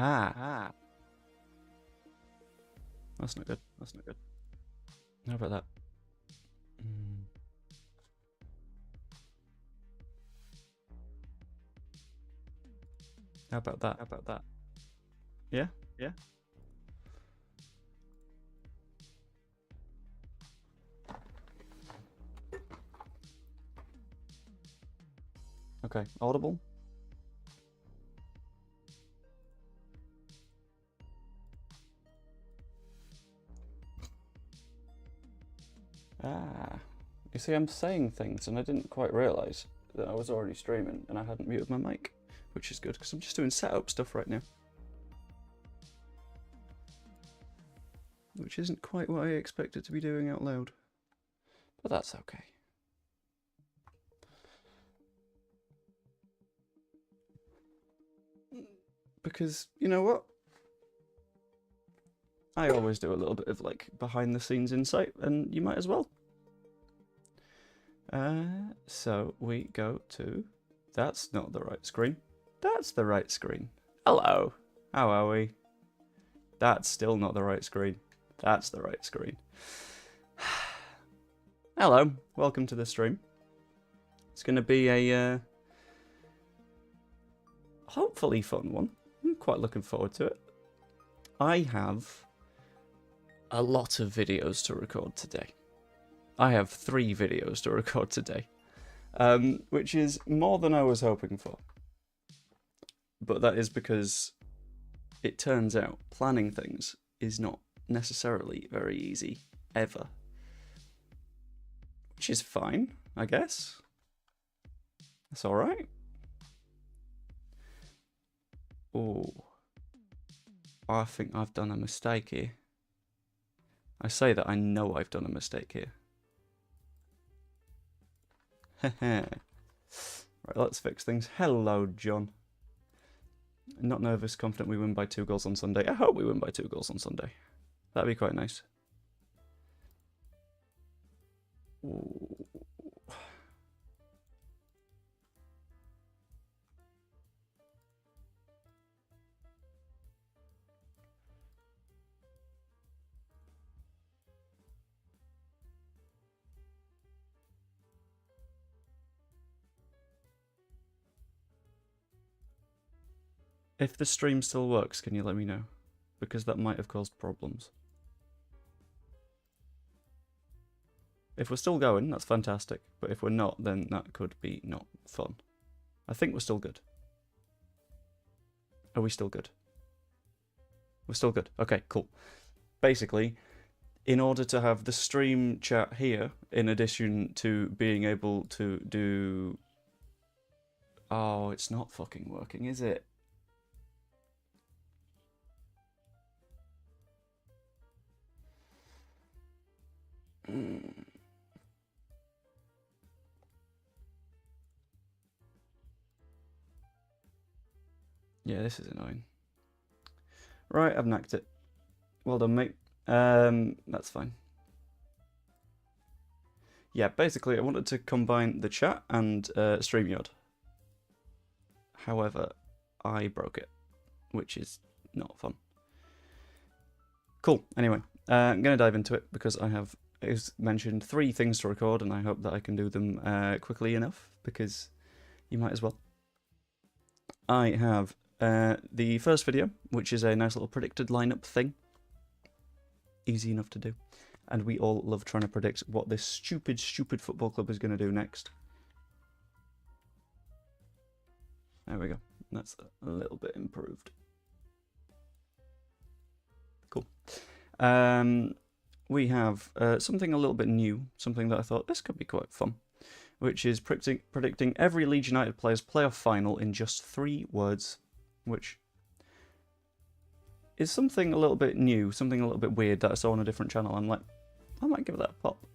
Ah. That's not good. That's not good. How about that? How about that? How about that? Yeah? Yeah? Okay, audible? Ah. You see, I'm saying things and I didn't quite realise that I was already streaming and I hadn't muted my mic, which is good because I'm just doing setup stuff right now. Which isn't quite what I expected to be doing out loud. But that's okay. Because, you know what? I always do a little bit of, like, behind-the-scenes insight, and you might as well. So we go to... That's not the right screen. That's the right screen. Hello. How are we? That's still not the right screen. That's the right screen. Hello. Welcome to the stream. It's going to be a... hopefully fun one. I'm quite looking forward to it. I have a lot of videos to record today. I have 3 videos to record today, which is more than I was hoping for. But that is because it turns out planning things is not necessarily very easy, ever. Which is fine, I guess. That's alright. Oh, I think I've done a mistake here. I say that I know I've done a mistake here. Right, let's fix things. Hello, John. Not nervous, confident we win by 2 goals on Sunday. I hope we win by 2 goals on Sunday. That'd be quite nice. Ooh. If the stream still works, can you let me know? Because that might have caused problems. If we're still going, that's fantastic. But if we're not, then that could be not fun. I think we're still good. Are we still good? We're still good. Okay, cool. Basically, in order to have the stream chat here, in addition to being able to do... Oh, it's not fucking working, is it? Yeah, this is annoying. Right, I've knacked it. Well done, mate. That's fine. Yeah, basically I wanted to combine the chat and StreamYard. However, I broke it, which is not fun. Cool, anyway, I'm going to dive into it because I have, as mentioned, 3 things to record and I hope that I can do them quickly enough because you might as well. I have the first video, which is a nice little predicted lineup thing. Easy enough to do. And we all love trying to predict what this stupid, stupid football club is going to do next. There we go. That's a little bit improved. Cool. We have something a little bit new, something that I thought this could be quite fun, which is predicting every Leeds United player's playoff final in just 3 words, which is something a little bit new, something a little bit weird that I saw on a different channel. I'm like, I might give that a pop.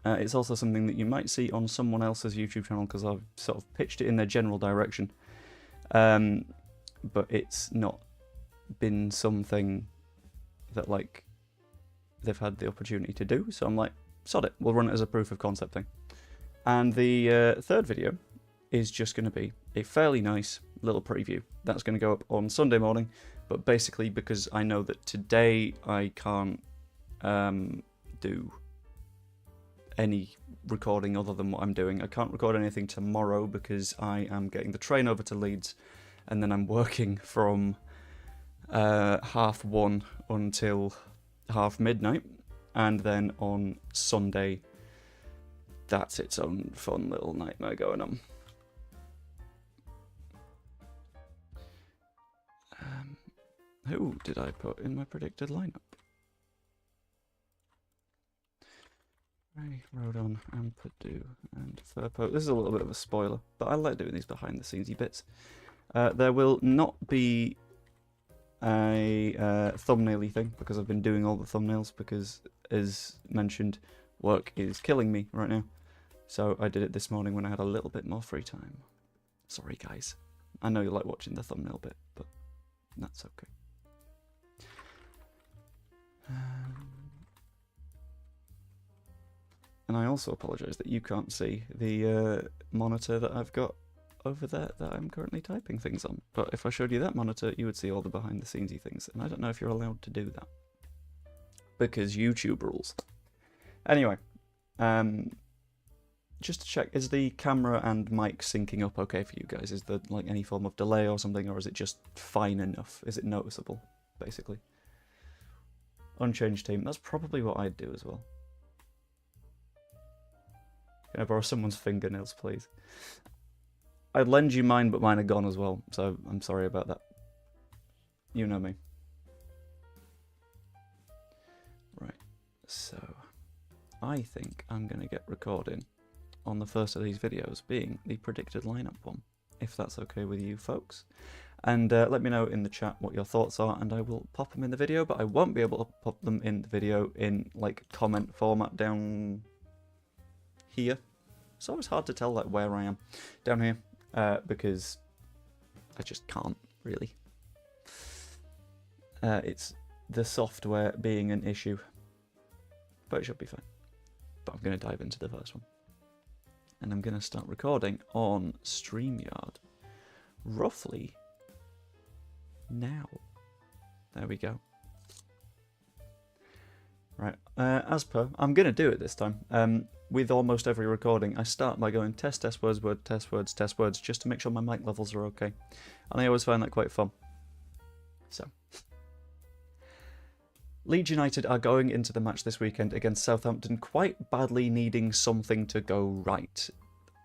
It's also something that you might see on someone else's YouTube channel because I've sort of pitched it in their general direction. But it's not been something that, like, they've had the opportunity to do. So I'm like, sod it, we'll run it as a proof of concept thing. And the third video is just going to be a fairly nice little preview. That's going to go up on Sunday morning, but basically because I know that today I can't do any recording other than what I'm doing. I can't record anything tomorrow because I am getting the train over to Leeds, and then I'm working from 1:30 until midnight, and then on Sunday that's its own fun little nightmare going on. Who did I put in my predicted lineup? Ray, Rodon, Ampadu, and Firpo. This is a little bit of a spoiler, but I like doing these behind the scenesy bits. There will not be a thumbnail-y thing because I've been doing all the thumbnails because, as mentioned, work is killing me right now. So I did it this morning when I had a little bit more free time. Sorry guys. I know you like watching the thumbnail bit, but that's okay. And I also apologise that you can't see the monitor that I've got over there that I'm currently typing things on. But if I showed you that monitor, you would see all the behind-the-scenesy things. And I don't know if you're allowed to do that. Because YouTube rules. Anyway, just to check, is the camera and mic syncing up okay for you guys? Is there like any form of delay or something, or is it just fine enough? Is it noticeable, basically? Unchanged team. That's probably what I'd do as well. Can I borrow someone's fingernails, please? I'd lend you mine, but mine are gone as well, so I'm sorry about that. You know me. Right, so I think I'm going to get recording on the first of these videos being the predicted lineup one, if that's okay with you folks. And let me know in the chat what your thoughts are, and I will pop them in the video, but I won't be able to pop them in the video in like comment format down here. It's always hard to tell like where I am down here because I just can't really. It's the software being an issue, but it should be fine. But I'm going to dive into the first one, and I'm going to start recording on StreamYard roughly now. There we go. Right, as per, I'm going to do it this time. With almost every recording, I start by going test words, test words, just to make sure my mic levels are okay. And I always find that quite fun. So, Leeds United are going into the match this weekend against Southampton quite badly needing something to go right.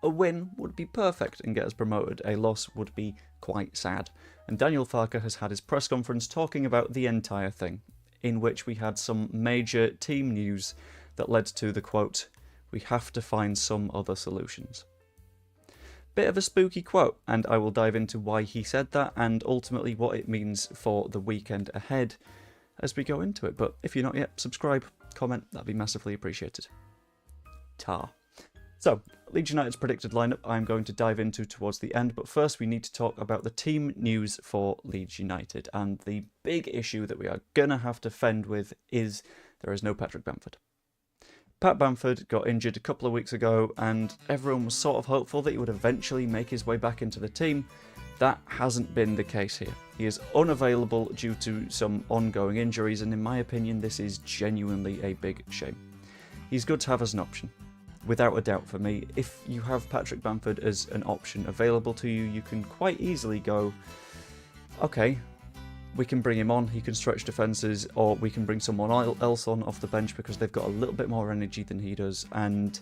A win would be perfect and get us promoted. A loss would be quite sad. And Daniel Farke has had his press conference talking about the entire thing, in which we had some major team news that led to the quote, "We have to find some other solutions." Bit of a spooky quote, and I will dive into why he said that and ultimately what it means for the weekend ahead as we go into it. But if you're not yet, subscribe, comment, that'd be massively appreciated. Ta. So, Leeds United's predicted lineup I'm going to dive into towards the end, but first we need to talk about the team news for Leeds United, and the big issue that we are going to have to fend with is there is no Patrick Bamford. Pat Bamford got injured a couple of weeks ago, and everyone was sort of hopeful that he would eventually make his way back into the team. That hasn't been the case here. He is unavailable due to some ongoing injuries, and in my opinion this is genuinely a big shame. He's good to have as an option. Without a doubt for me, if you have Patrick Bamford as an option available to you, you can quite easily go, okay, we can bring him on, he can stretch defences, or we can bring someone else on off the bench because they've got a little bit more energy than he does, and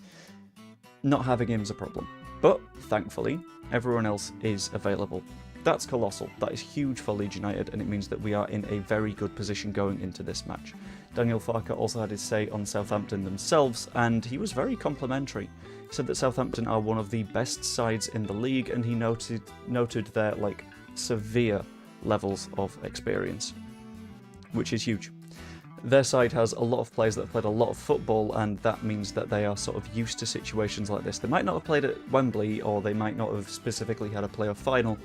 not having him is a problem. But, thankfully, everyone else is available. That's colossal. That is huge for Leeds United, and it means that we are in a very good position going into this match. Daniel Farke also had his say on Southampton themselves, and he was very complimentary. He said that Southampton are one of the best sides in the league, and he noted their severe levels of experience, which is huge. Their side has a lot of players that have played a lot of football, and that means that they are sort of used to situations like this. They might not have played at Wembley, or they might not have specifically had a playoff final,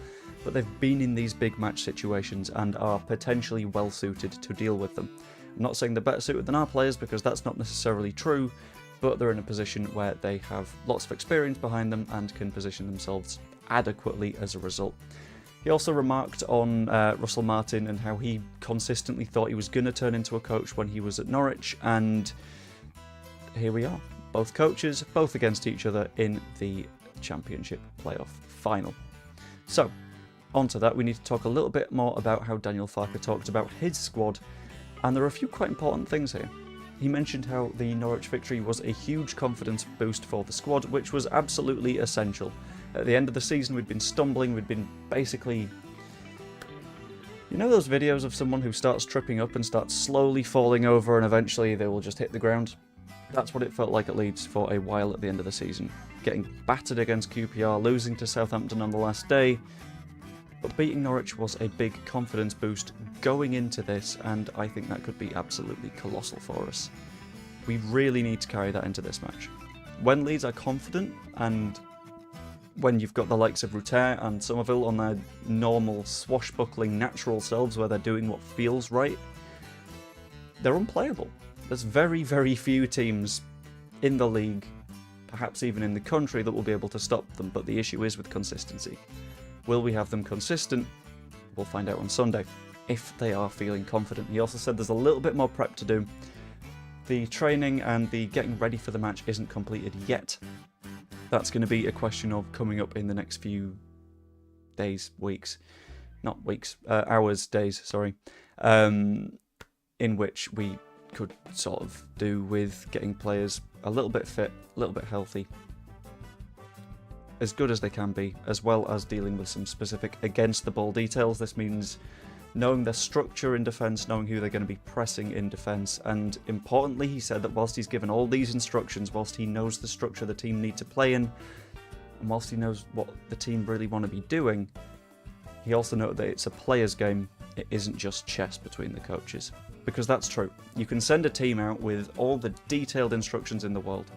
but they've been in these big match situations and are potentially well suited to deal with them. I'm not saying they're better suited than our players, because that's not necessarily true, but they're in a position where they have lots of experience behind them and can position themselves adequately as a result. He also remarked on Russell Martin and how he consistently thought he was going to turn into a coach when he was at Norwich, and here we are. Both coaches, both against each other in the Championship playoff final. So, onto that, we need to talk a little bit more about how Daniel Farke talked about his squad, and there are a few quite important things here. He mentioned how the Norwich victory was a huge confidence boost for the squad, which was absolutely essential. At the end of the season, we'd been stumbling, we'd been basically... You know those videos of someone who starts tripping up and starts slowly falling over and eventually they will just hit the ground? That's what it felt like at Leeds for a while at the end of the season. Getting battered against QPR, losing to Southampton on the last day, but beating Norwich was a big confidence boost going into this, and I think that could be absolutely colossal for us. We really need to carry that into this match. When Leeds are confident, and when you've got the likes of Rutter and Somerville on their normal, swashbuckling, natural selves where they're doing what feels right, they're unplayable. There's very, very few teams in the league, perhaps even in the country, that will be able to stop them, but the issue is with consistency. Will we have them consistent? We'll find out on Sunday, if they are feeling confident. He also said there's a little bit more prep to do. The training and the getting ready for the match isn't completed yet. That's going to be a question of coming up in the next few days, weeks, not weeks, hours, days, sorry, in which we could sort of do with getting players a little bit fit, a little bit healthy, as good as they can be, as well as dealing with some specific against the ball details. This means knowing their structure in defence, knowing who they're going to be pressing in defence, and importantly, he said that whilst he's given all these instructions, whilst he knows the structure the team need to play in, and whilst he knows what the team really want to be doing, he also noted that it's a player's game, it isn't just chess between the coaches. Because that's true. You can send a team out with all the detailed instructions in the world.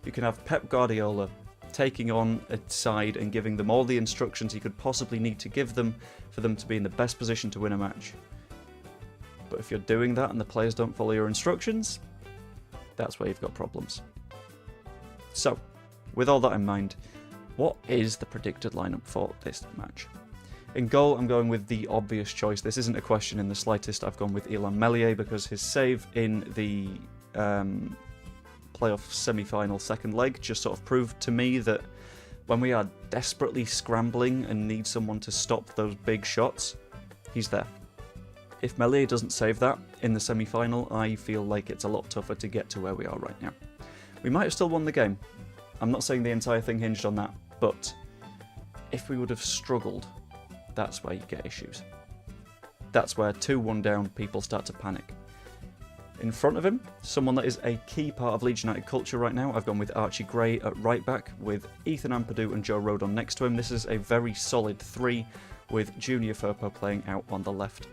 You can have Pep Guardiola taking on a side and giving them all the instructions he could possibly need to give them for them to be in the best position to win a match. But if you're doing that and the players don't follow your instructions, that's where you've got problems. So, with all that in mind, what is the predicted lineup for this match? In goal, I'm going with the obvious choice. This isn't a question in the slightest. I've gone with Illan Meslier because his save in the playoff semi-final second leg just sort of proved to me that when we are desperately scrambling and need someone to stop those big shots, he's there. If Meslier doesn't save that in the semi-final, I feel like it's a lot tougher to get to where we are right now. We might have still won the game. I'm not saying the entire thing hinged on that, but if we would have struggled, that's where you get issues. That's where 2-1 down, people start to panic. In front of him, someone that is a key part of Leeds United culture right now, I've gone with Archie Gray at right back, with Ethan Ampadu and Joe Rodon next to him. This is a very solid three, with Junior Firpo playing out on the left.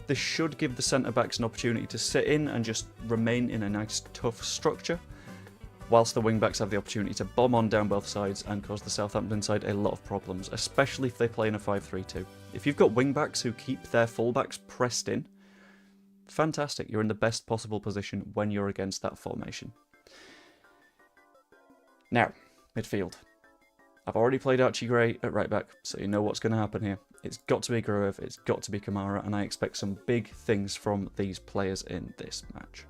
This should give the centre-backs an opportunity to sit in and just remain in a nice, tough structure, whilst the wing-backs have the opportunity to bomb on down both sides and cause the Southampton side a lot of problems, especially if they play in a 5-3-2. If you've got wing-backs who keep their full-backs pressed in, fantastic, you're in the best possible position when you're against that formation. Now, midfield. I've already played Archie Gray at right back, so you know what's going to happen here. It's got to be Gruev, it's got to be Kamara, and I expect some big things from these players in this match.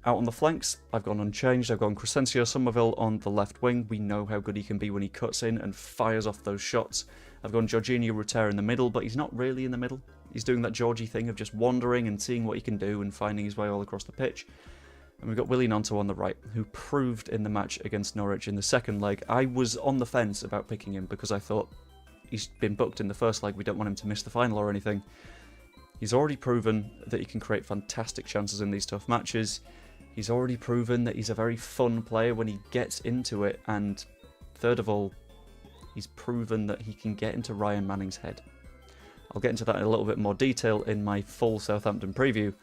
Out on the flanks, I've gone unchanged. I've gone Crescencio Somerville on the left wing. We know how good he can be when he cuts in and fires off those shots. I've gone Jorginho Rutter in the middle, but he's not really in the middle. He's doing that Georgie thing of just wandering and seeing what he can do and finding his way all across the pitch. And we've got Willy Gnonto on the right, who proved in the match against Norwich in the second leg. I was on the fence about picking him because I thought he's been booked in the first leg. We don't want him to miss the final or anything. He's already proven that he can create fantastic chances in these tough matches. He's already proven that he's a very fun player when he gets into it. And third of all, he's proven that he can get into Ryan Manning's head. I'll get into that in a little bit more detail in my full Southampton preview.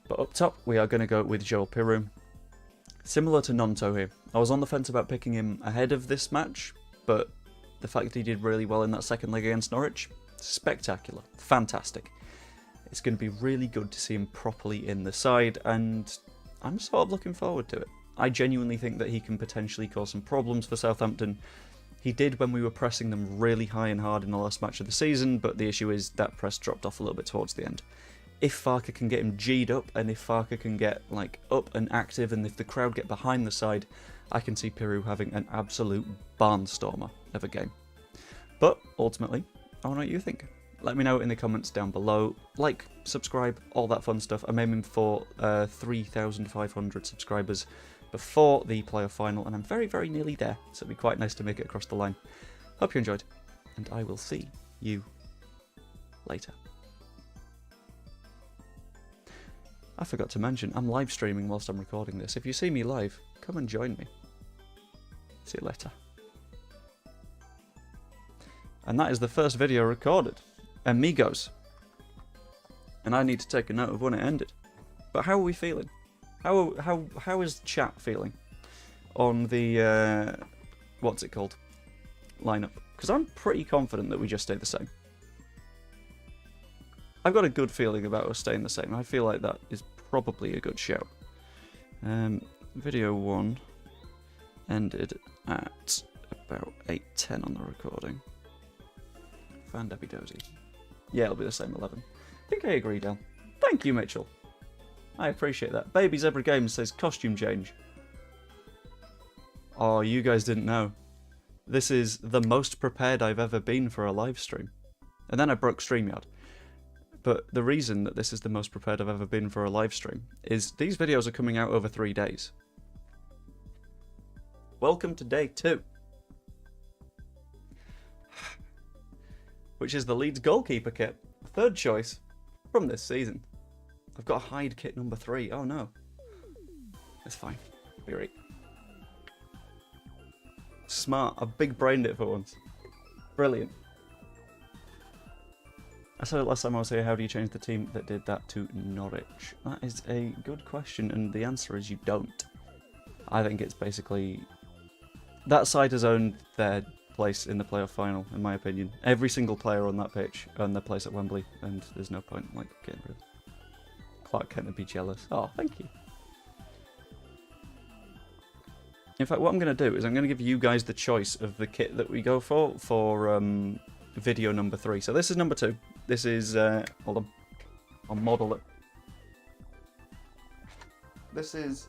But up top, we are going to go with Joel Piroe. Similar to Gnonto here. I was on the fence about picking him ahead of this match, but the fact that he did really well in that second leg against Norwich, spectacular, fantastic. It's going to be really good to see him properly in the side, and I'm sort of looking forward to it. I genuinely think that he can potentially cause some problems for Southampton. He did when we were pressing them really high and hard in the last match of the season, but the issue is that press dropped off a little bit towards the end. If Farke can get him G'd up, and if Farke can get like up and active, and if the crowd get behind the side, I can see Peru having an absolute barnstormer of a game. But ultimately, I want to know what you think. Let me know in the comments down below. Like, subscribe, all that fun stuff. I'm aiming for 3,500 subscribers before the playoff final, and I'm very, very nearly there, so it'd be quite nice to make it across the line. Hope you enjoyed, and I will see you later. I forgot to mention, I'm live streaming whilst I'm recording this. If you see me live, come and join me. See you later. And that is the first video recorded. Amigos. And I need to take a note of when it ended. But how are we feeling? How is chat feeling on the what's it called? Lineup? Because I'm pretty confident that we just stay the same. I've got a good feeling about us staying the same. I feel like that is probably a good shout. Video 1 ended at about 8:10 on the recording. Fan Debbie Dozy. Yeah, it'll be the same 11. I think I agree, Del. Thank you, Mitchell. I appreciate that. Baby Zebra Games says costume change. Oh, you guys didn't know. This is the most prepared I've ever been for a live stream. And then I broke StreamYard. But the reason that this is the most prepared I've ever been for a live stream is these videos are coming out over 3 days. Welcome to day 2. Which is the Leeds goalkeeper kit. 3rd choice from this season. I've got a hide kit number 3. Oh no. It's fine. Be right. Smart. I've big brained it for once. Brilliant. I said it last time I was here, how do you change the team that did that to Norwich? That is a good question, and the answer is you don't. I think it's basically... That side has owned their place in the playoff final, in my opinion. Every single player on that pitch earned their place at Wembley, and there's no point like getting rid of it. Clark Kent would be jealous. Oh, thank you. In fact, what I'm going to do is I'm going to give you guys the choice of the kit that we go for video number 3. So this is number 2. This is, hold on, I'll model it. This is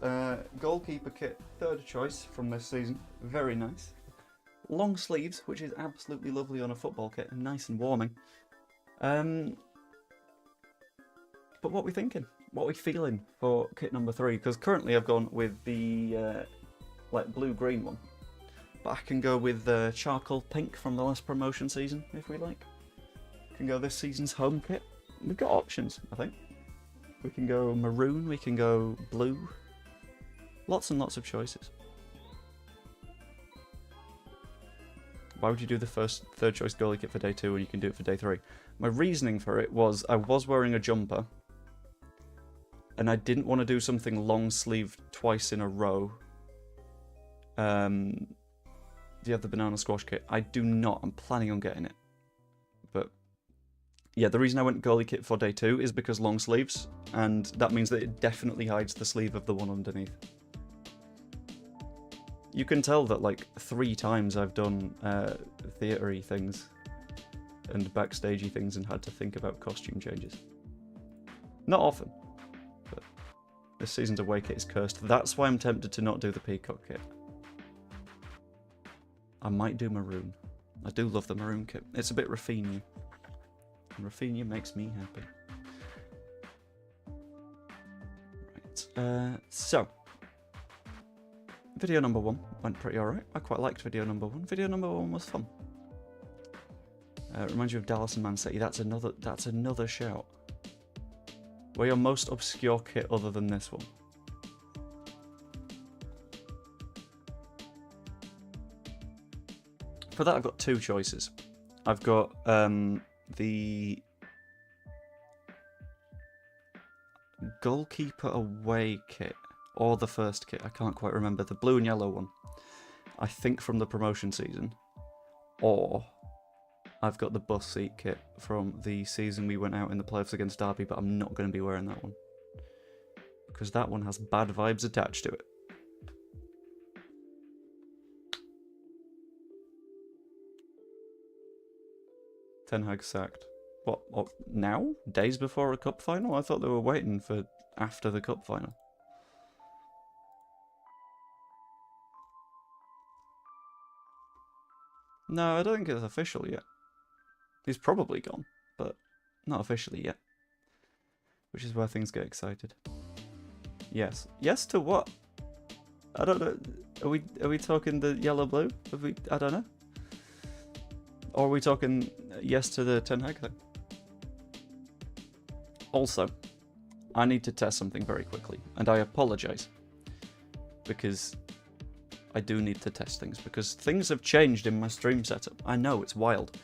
goalkeeper kit, 3rd choice from this season. Very nice. Long sleeves, which is absolutely lovely on a football kit and nice and warming. But what are we thinking? What are we feeling for kit number 3? Because currently I've gone with the like blue-green one. But I can go with the charcoal pink from the last promotion season, if we like. We can go this season's home kit. We've got options, I think. We can go maroon, we can go blue. Lots and lots of choices. Why would you do the 3rd choice goalie kit for day 2 when you can do it for day 3? My reasoning for it was I was wearing a jumper and I didn't want to do something long sleeved twice in a row. Do you have the banana squash kit? I do not. I'm planning on getting it. But yeah, the reason I went goalie kit for day 2 is because long sleeves, and that means that it definitely hides the sleeve of the one underneath. You can tell that like 3 times I've done theatre-y things and backstagey things and had to think about costume changes. Not often, but this season's away kit is cursed. That's why I'm tempted to not do the peacock kit. I might do maroon. I do love the maroon kit. It's a bit Rafinha. And Rafinha makes me happy. Right, so... Video number 1 went pretty alright. I quite liked video number 1. Video number 1 was fun. Reminds you of Dallas and Man City. That's another shout. Where your most obscure kit other than this one? For that I've got 2 choices. I've got the goalkeeper away kit. Or the first kit, I can't quite remember. The blue and yellow one. I think from the promotion season. Or I've got the bus seat kit from the season we went out in the playoffs against Derby, but I'm not going to be wearing that one. Because that one has bad vibes attached to it. Ten Hag sacked. What now? Days before a cup final? I thought they were waiting for after the cup final. No, I don't think it's official yet. He's probably gone, but not officially yet. Which is where things get excited. Yes. Yes to what? I don't know. Are we talking the yellow-blue? I don't know. Or are we talking yes to the Ten Hag thing? Also, I need to test something very quickly, and I apologise. Because I do need to test things, because things have changed in my stream setup. I know, it's wild.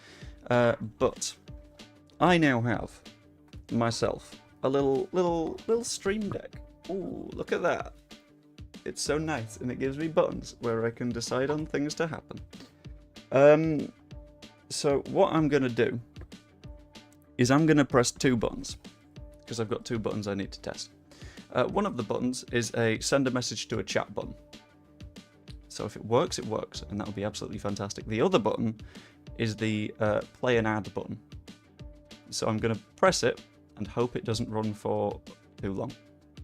But I now have myself a little stream deck. Ooh, look at that. It's so nice, and it gives me buttons where I can decide on things to happen. So what I'm going to do is I'm going to press 2 buttons, because I've got 2 buttons I need to test. One of the buttons is a send a message to a chat button. So if it works, and that would be absolutely fantastic. The other button is the play an ad button. So I'm going to press it and hope it doesn't run for too long.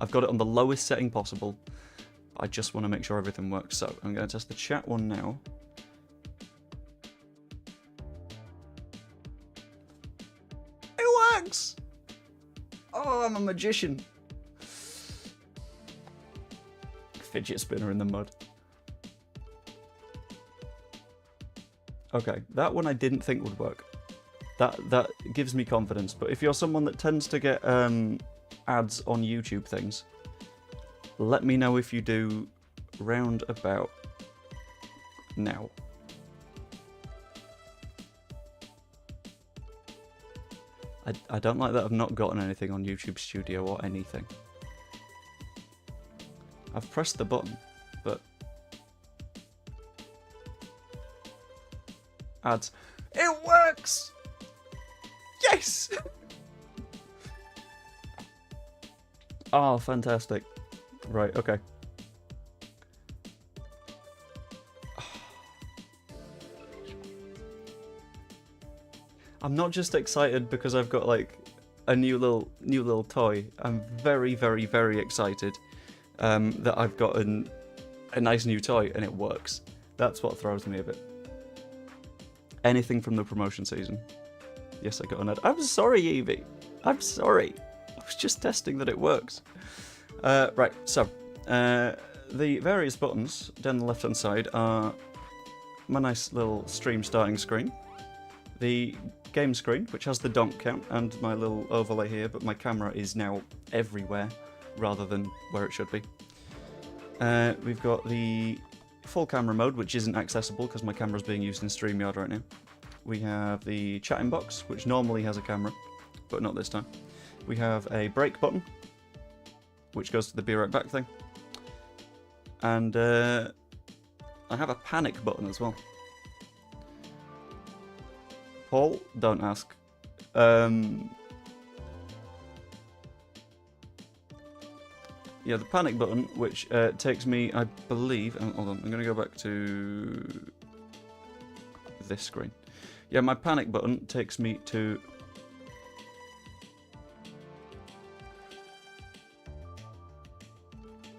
I've got it on the lowest setting possible. I just want to make sure everything works. So I'm going to test the chat one now. It works! Oh, I'm a magician. Fidget spinner in the mud. Okay, that one I didn't think would work. That gives me confidence. But if you're someone that tends to get ads on YouTube things, let me know if you do round about now. I don't like that I've not gotten anything on YouTube Studio or anything. I've pressed the button, but ads. It works! Yes! Oh, fantastic. Right, okay. I'm not just excited because I've got like a new little toy. I'm very, very, very excited that I've got a nice new toy and it works. That's what throws me a bit. Anything from the promotion season. Yes, I got an ad. I'm sorry, Evie. I'm sorry. I was just testing that it works. Right, so the various buttons down the left-hand side are my nice little stream starting screen, the game screen, which has the donk count, and my little overlay here, but my camera is now everywhere rather than where it should be. We've got the full camera mode, which isn't accessible because my camera's being used in StreamYard right now. We have the chatting box, which normally has a camera, but not this time. We have a break button, which goes to the be right back thing. And I have a panic button as well. Paul, don't ask. Yeah, the panic button, which takes me, I believe... hold on, I'm going to go back to this screen. Yeah, my panic button takes me to...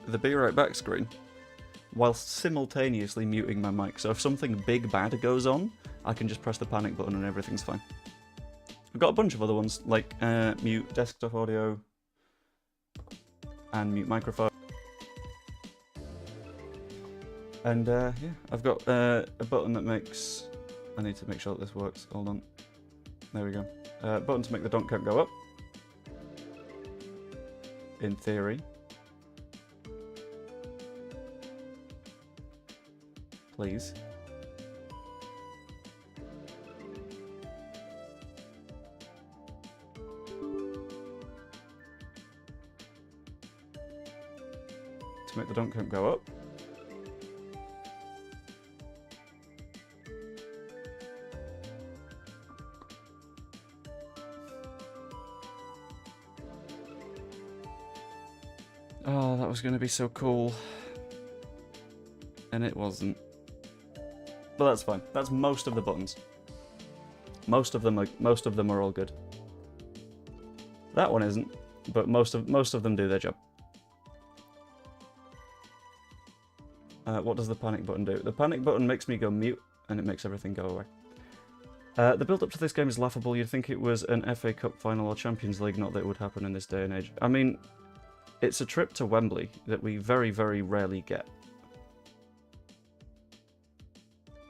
the be right back screen, whilst simultaneously muting my mic. So if something big bad goes on, I can just press the panic button and everything's fine. I've got a bunch of other ones, like mute desktop audio and mute microphone. And yeah, I've got a button that makes... I need to make sure that this works. Hold on. There we go. Button to make the donk count go up. In theory. Please. To make the donk count go up. Oh, that was going to be so cool. And it wasn't. But that's fine. That's most of the buttons. Most of them are all good. That one isn't, but most of them do their job. What does the panic button do? The panic button makes me go mute, and it makes everything go away. The build-up to this game is laughable. You'd think it was an FA Cup final or Champions League, not that it would happen in this day and age. I mean, it's a trip to Wembley that we very, very rarely get.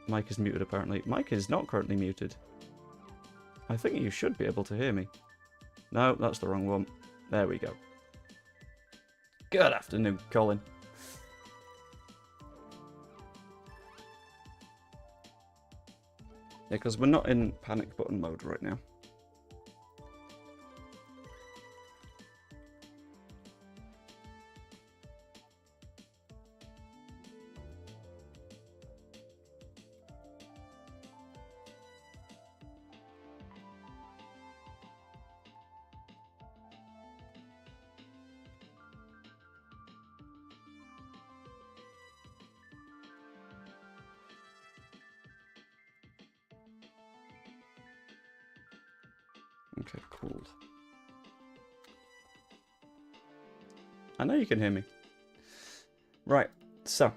Mike is muted, apparently. Mike is not currently muted. I think you should be able to hear me. No, that's the wrong one. There we go. Good afternoon, Colin. Yeah, because we're not in panic button mode right now. Okay, cool. I know you can hear me. Right, so,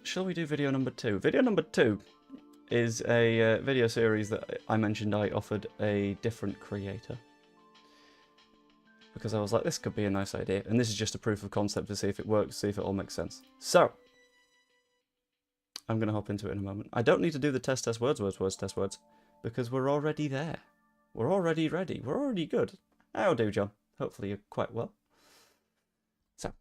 shall we do video number 2? Video number 2 is a video series that I mentioned I offered a different creator. Because I was like, this could be a nice idea. And this is just a proof of concept to see if it works, see if it all makes sense. So, I'm going to hop into it in a moment. I don't need to do the test words, because we're already there. We're already ready. We're already good. How do, John? Hopefully you're quite well. So.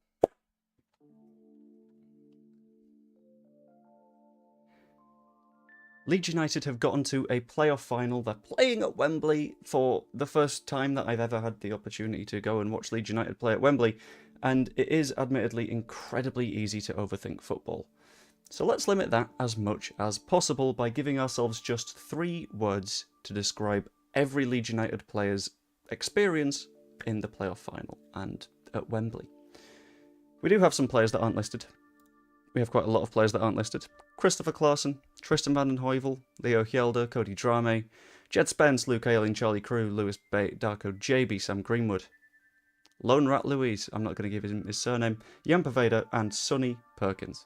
Leeds United have gotten to a playoff final. They're playing at Wembley for the first time that I've ever had the opportunity to go and watch Leeds United play at Wembley. And it is admittedly incredibly easy to overthink football. So let's limit that as much as possible by giving ourselves just 3 words to describe every Leeds United player's experience in the playoff final and at Wembley. We do have some players that aren't listed. We have quite a lot of players that aren't listed. Christopher Claesen, Tristan van den Heuvel, Leo Hjelde, Cody Drame, Jed Spence, Luke Ayling, Charlie Crew, Lewis Bate, Darko JB, Sam Greenwood, Lone Rat Louise, I'm not going to give him his surname, Jan Paveda, and Sonny Perkins.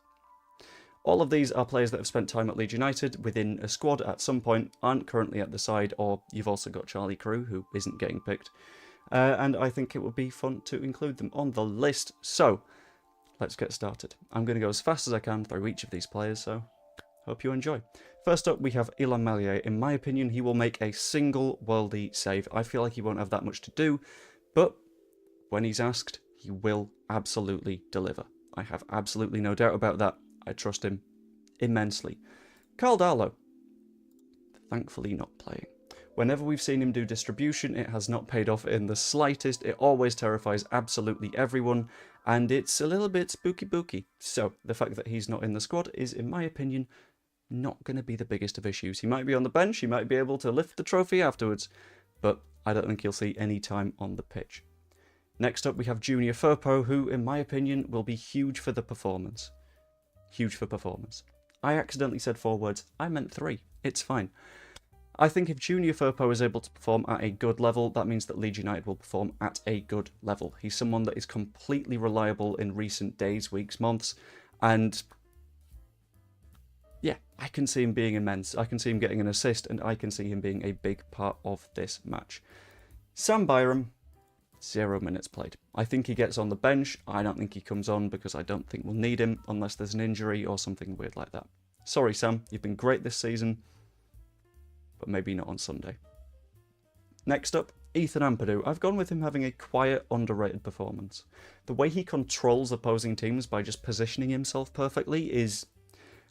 All of these are players that have spent time at Leeds United within a squad at some point, aren't currently at the side, or you've also got Charlie Crew, who isn't getting picked. And I think it would be fun to include them on the list. So, let's get started. I'm going to go as fast as I can through each of these players, so hope you enjoy. First up, we have Illan Meslier. In my opinion, he will make a single worldie save. I feel like he won't have that much to do, but when he's asked, he will absolutely deliver. I have absolutely no doubt about that. I trust him immensely. Carl Darlow, thankfully not playing. Whenever we've seen him do distribution, it has not paid off in the slightest. It always terrifies absolutely everyone, and it's a little bit spooky. So the fact that he's not in the squad is, in my opinion, not going to be the biggest of issues. He might be on the bench, he might be able to lift the trophy afterwards, but I don't think he'll see any time on the pitch. Next up, we have Junior Firpo, who, in my opinion, will be huge for the performance. Huge for performance. I accidentally said 4 words. I meant 3. It's fine. I think if Junior Firpo is able to perform at a good level, that means that Leeds United will perform at a good level. He's someone that is completely reliable in recent days, weeks, months, and yeah, I can see him being immense. I can see him getting an assist, and I can see him being a big part of this match. Sam Byram, 0 minutes played. I think he gets on the bench. I don't think he comes on because I don't think we'll need him unless there's an injury or something weird like that. Sorry, Sam. You've been great this season, but maybe not on Sunday. Next up, Ethan Ampadu. I've gone with him having a quiet, underrated performance. The way he controls opposing teams by just positioning himself perfectly is,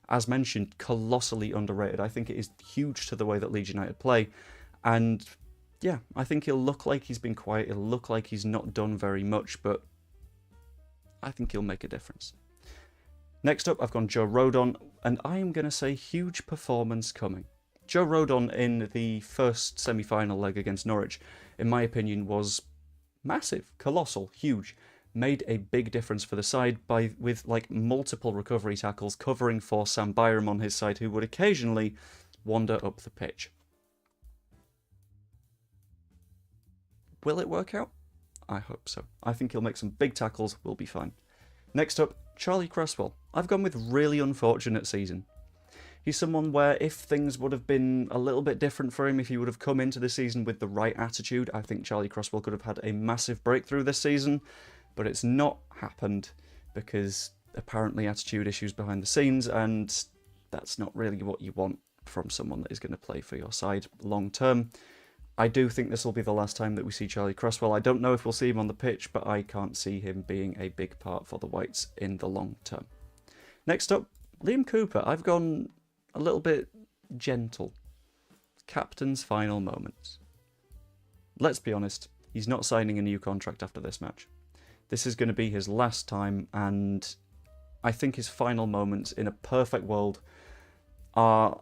as mentioned, colossally underrated. I think it is huge to the way that Leeds United play, and yeah, I think he'll look like he's been quiet, he'll look like he's not done very much, but I think he'll make a difference. Next up, I've gone Joe Rodon, and I am going to say huge performance coming. Joe Rodon in the first semi-final leg against Norwich, in my opinion, was massive, colossal, huge. Made a big difference for the side with like multiple recovery tackles covering for Sam Byram on his side, who would occasionally wander up the pitch. Will it work out? I hope so. I think he'll make some big tackles, we'll be fine. Next up, Charlie Cresswell. I've gone with really unfortunate season. He's someone where if things would have been a little bit different for him, if he would have come into the season with the right attitude, I think Charlie Cresswell could have had a massive breakthrough this season, but it's not happened because apparently attitude issues behind the scenes, and that's not really what you want from someone that is going to play for your side long term. I do think this will be the last time that we see Charlie Cresswell. I don't know if we'll see him on the pitch, but I can't see him being a big part for the Whites in the long term. Next up, Liam Cooper. I've gone a little bit gentle. Captain's final moments. Let's be honest, he's not signing a new contract after this match. This is going to be his last time, and I think his final moments in a perfect world are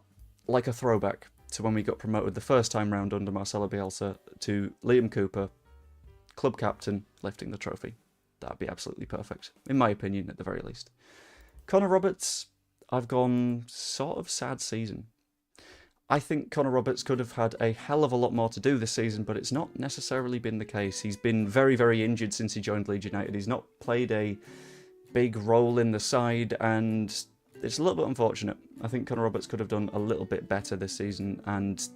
like a throwback to when we got promoted the first time round under Marcelo Bielsa to Liam Cooper, club captain, lifting the trophy. That'd be absolutely perfect, in my opinion, at the very least. Connor Roberts, I've gone sort of sad season. I think Connor Roberts could have had a hell of a lot more to do this season, but it's not necessarily been the case. He's been very, very injured since he joined Leeds United. He's not played a big role in the side, and it's a little bit unfortunate. I think Connor Roberts could have done a little bit better this season, and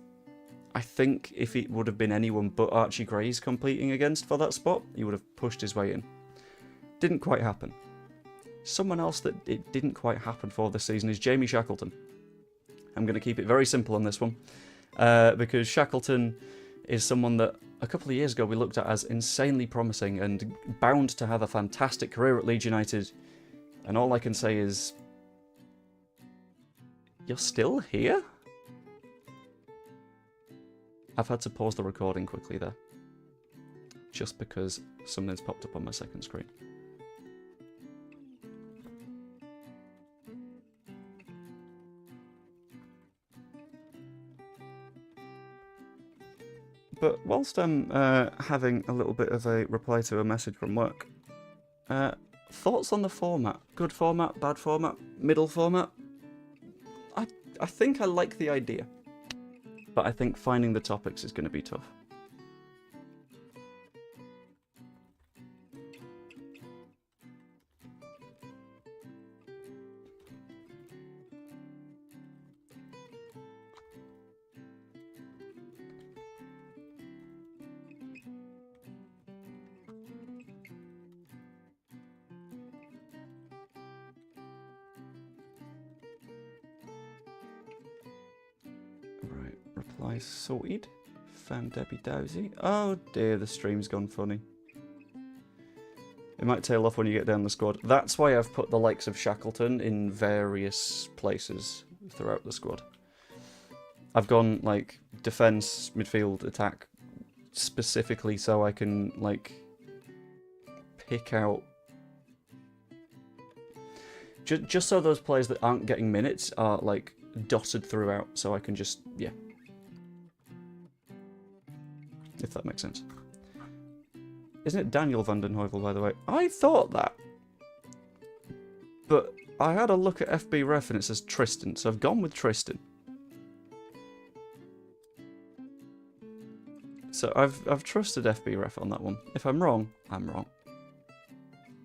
I think if it would have been anyone but Archie Gray he's competing against for that spot, he would have pushed his way in. Didn't quite happen. Someone else that it didn't quite happen for this season is Jamie Shackleton. I'm going to keep it very simple on this one, because Shackleton is someone that a couple of years ago we looked at as insanely promising and bound to have a fantastic career at Leeds United, and all I can say is, you're still here? I've had to pause the recording quickly there, just because something's popped up on my second screen. But whilst I'm having a little bit of a reply to a message from work, thoughts on the format? Good format, bad format, middle format? I think I like the idea, but I think finding the topics is going to be tough. Right, reply sorted. Found Debbie Dowsy. Oh dear, the stream's gone funny. It might tail off when you get down the squad. That's why I've put the likes of Shackleton in various places throughout the squad. I've gone, like, defense, midfield, attack, specifically so I can, like, pick out... Just so those players that aren't getting minutes are, like, dotted throughout, so I can just, yeah. If that makes sense. Isn't it Daniel van den Heuvel, by the way? I thought that. But I had a look at FB Ref and it says Tristan, so I've gone with Tristan. So I've trusted FB Ref on that one. If I'm wrong, I'm wrong.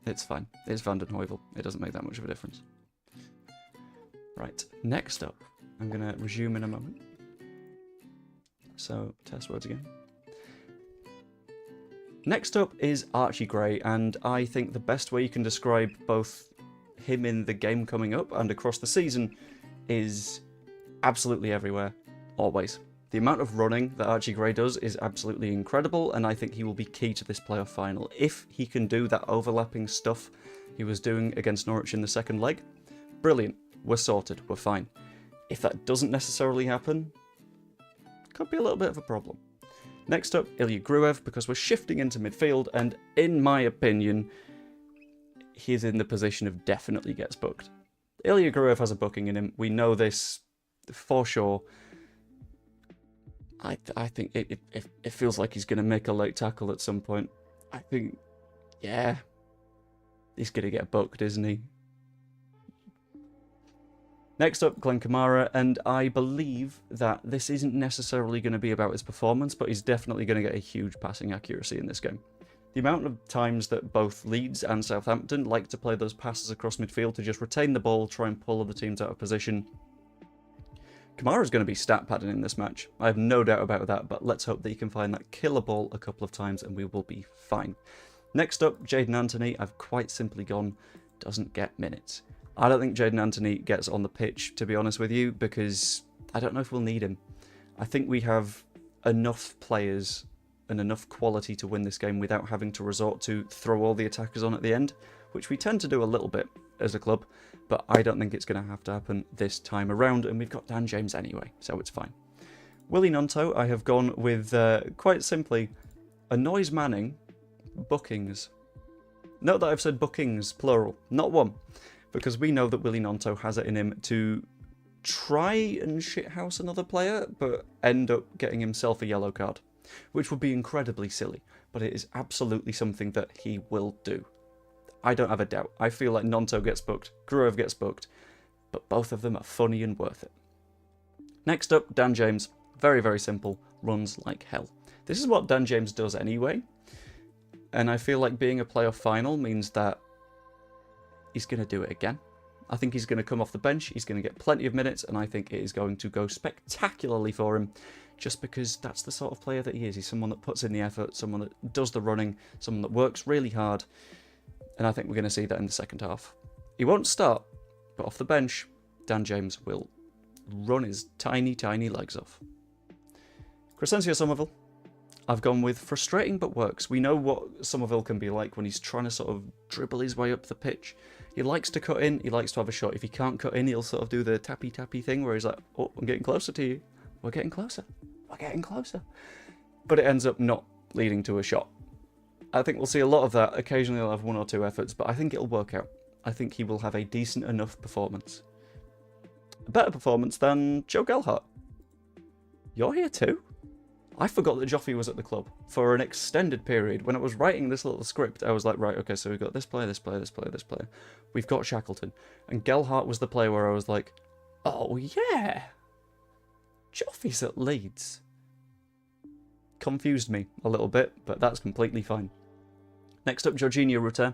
It's fine. It's van den Heuvel. It doesn't make that much of a difference. Right, next up, I'm going to resume in a moment. So, test words again. Next up is Archie Gray, and I think the best way you can describe both him in the game coming up and across the season is absolutely everywhere, always. The amount of running that Archie Gray does is absolutely incredible, and I think he will be key to this playoff final. If he can do that overlapping stuff he was doing against Norwich in the second leg, brilliant. We're sorted, we're fine. If that doesn't necessarily happen, could be a little bit of a problem. Next up, Ilya Gruev, because we're shifting into midfield, and in my opinion, he's in the position of definitely gets booked. Ilya Gruev has a booking in him. We know this for sure. I think it feels like he's going to make a late tackle at some point. I think, yeah, he's going to get booked, isn't he? Next up, Glenn Kamara, and I believe that this isn't necessarily going to be about his performance, but he's definitely going to get a huge passing accuracy in this game. The amount of times that both Leeds and Southampton like to play those passes across midfield to just retain the ball, try and pull other teams out of position. Kamara's going to be stat padding in this match. I have no doubt about that, but let's hope that he can find that killer ball a couple of times and we will be fine. Next up, Jadon Anthony. I've quite simply gone, doesn't get minutes. I don't think Jadon Anthony gets on the pitch, to be honest with you, because I don't know if we'll need him. I think we have enough players and enough quality to win this game without having to resort to throw all the attackers on at the end, which we tend to do a little bit as a club, but I don't think it's going to have to happen this time around, and we've got Dan James anyway, so it's fine. Willie Gnonto, I have gone with, quite simply, Annoys Manning, bookings. Note that I've said bookings, plural, not one, because we know that Willie Gnonto has it in him to try and shithouse another player, but end up getting himself a yellow card, which would be incredibly silly, but it is absolutely something that he will do. I don't have a doubt. I feel like Gnonto gets booked, Gruev gets booked, but both of them are funny and worth it. Next up, Dan James. Very, very simple. Runs like hell. This is what Dan James does anyway, and I feel like being a playoff final means that he's going to do it again. I think he's going to come off the bench, he's going to get plenty of minutes, and I think it is going to go spectacularly for him, just because that's the sort of player that he is. He's someone that puts in the effort, someone that does the running, someone that works really hard, and I think we're going to see that in the second half. He won't start, but off the bench, Dan James will run his tiny, tiny legs off. Crescencio Somerville. I've gone with frustrating but works. We know what Somerville can be like when he's trying to sort of dribble his way up the pitch. He likes to cut in, he likes to have a shot. If he can't cut in, he'll sort of do the tappy-tappy thing where he's like, oh, I'm getting closer to you. We're getting closer. We're getting closer. But it ends up not leading to a shot. I think we'll see a lot of that. Occasionally he'll have one or two efforts, but I think it'll work out. I think he will have a decent enough performance. A better performance than Joe Gelhardt. You're here too? I forgot that Joffrey was at the club for an extended period. When I was writing this little script, I was like, right, okay, so we've got this player, this player, this player, this player. We've got Shackleton. And Gelhardt was the player where I was like, oh yeah, Joffrey's at Leeds. Confused me a little bit, but that's completely fine. Next up, Jorginho Rutter.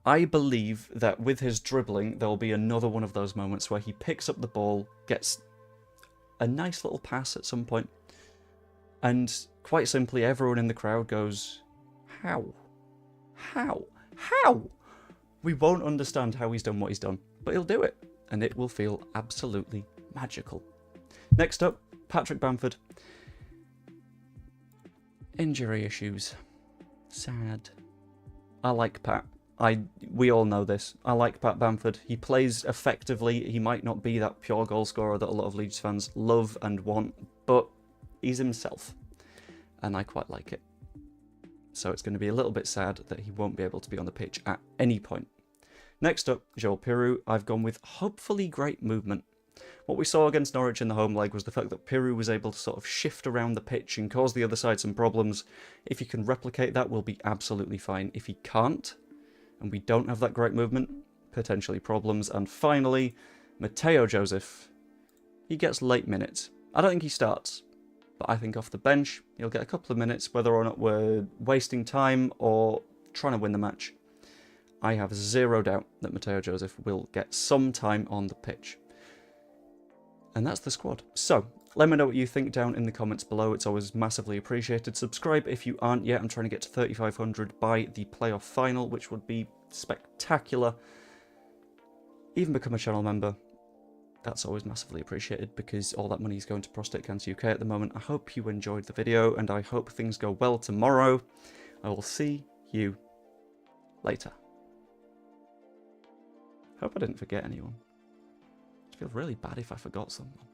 I believe that with his dribbling, there will be another one of those moments where he picks up the ball, gets a nice little pass at some point, and quite simply, everyone in the crowd goes, how? How? How? We won't understand how he's done what he's done, but he'll do it, and it will feel absolutely magical. Next up, Patrick Bamford. Injury issues. Sad. I like Pat. We all know this. I like Pat Bamford. He plays effectively. He might not be that pure goal scorer that a lot of Leeds fans love and want, but he's himself, and I quite like it. So it's going to be a little bit sad that he won't be able to be on the pitch at any point. Next up, Joel Pirou. I've gone with hopefully great movement. What we saw against Norwich in the home leg was the fact that Pirou was able to sort of shift around the pitch and cause the other side some problems. If he can replicate that, we'll be absolutely fine. If he can't, and we don't have that great movement, potentially problems. And finally, Mateo Joseph. He gets late minutes. I don't think he starts, but I think off the bench, he'll get a couple of minutes, whether or not we're wasting time or trying to win the match. I have zero doubt that Mateo Joseph will get some time on the pitch. And that's the squad. So, let me know what you think down in the comments below. It's always massively appreciated. Subscribe if you aren't yet. I'm trying to get to 3,500 by the playoff final, which would be spectacular. Even become a channel member. That's always massively appreciated because all that money is going to Prostate Cancer UK at the moment. I hope you enjoyed the video and I hope things go well tomorrow. I will see you later. Hope I didn't forget anyone. I feel really bad if I forgot someone.